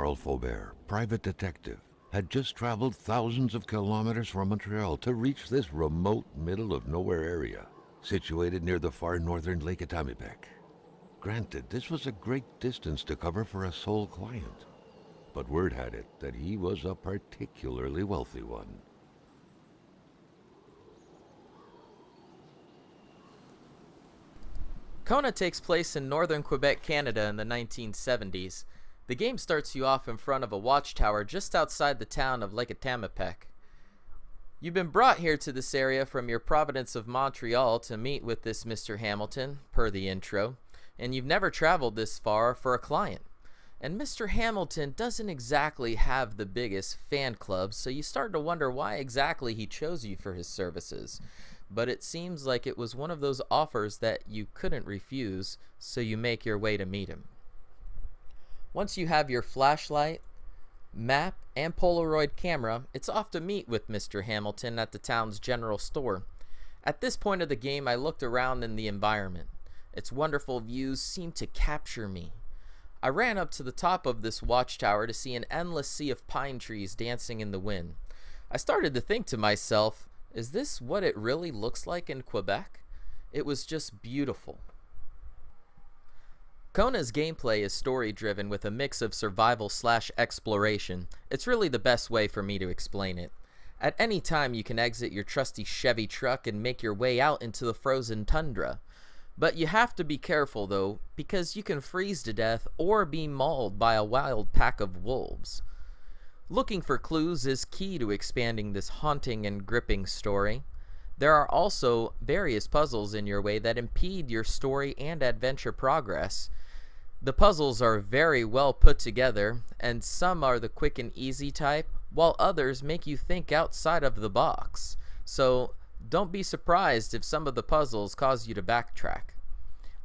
Charles Faubert, private detective, had just traveled thousands of kilometers from Montreal to reach this remote middle-of-nowhere area, situated near the far northern Lake Atikamekw. Granted, this was a great distance to cover for a sole client, but word had it that he was a particularly wealthy one. Kona takes place in northern Quebec, Canada in the 1970s. The game starts you off in front of a watchtower just outside the town of Lake Atikamekw. You've been brought here to this area from your province of Montreal to meet with this Mr. Hamilton, per the intro, and you've never traveled this far for a client. And Mr. Hamilton doesn't exactly have the biggest fan club, so you start to wonder why exactly he chose you for his services. But it seems like it was one of those offers that you couldn't refuse, so you make your way to meet him. Once you have your flashlight, map, and Polaroid camera, it's off to meet with Mr. Hamilton at the town's general store. At this point of the game, I looked around in the environment. Its wonderful views seemed to capture me. I ran up to the top of this watchtower to see an endless sea of pine trees dancing in the wind. I started to think to myself, is this what it really looks like in Quebec? It was just beautiful. Kona's gameplay is story-driven with a mix of survival/exploration. It's really the best way for me to explain it. At any time you can exit your trusty Chevy truck and make your way out into the frozen tundra. But you have to be careful though, because you can freeze to death or be mauled by a wild pack of wolves. Looking for clues is key to expanding this haunting and gripping story. There are also various puzzles in your way that impede your story and adventure progress. The puzzles are very well put together, and some are the quick and easy type, while others make you think outside of the box. So don't be surprised if some of the puzzles cause you to backtrack.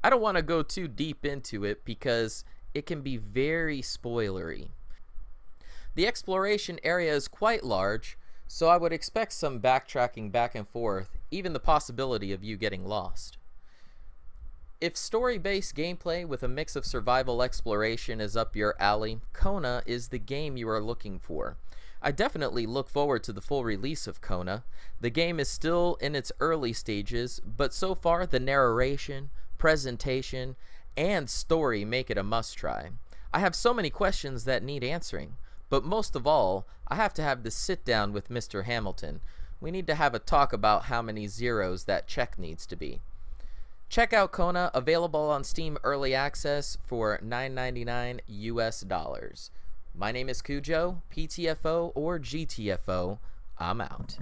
I don't want to go too deep into it because it can be very spoilery. The exploration area is quite large, so I would expect some backtracking back and forth, even the possibility of you getting lost. If story-based gameplay with a mix of survival exploration is up your alley, Kona is the game you are looking for. I definitely look forward to the full release of Kona. The game is still in its early stages, but so far the narration, presentation, and story make it a must-try. I have so many questions that need answering. But most of all, I have to have the sit down with Mr. Hamilton. We need to have a talk about how many zeros that check needs to be. Check out Kona, available on Steam Early Access for $9.99 US. My name is Cujo, PTFO or GTFO. I'm out.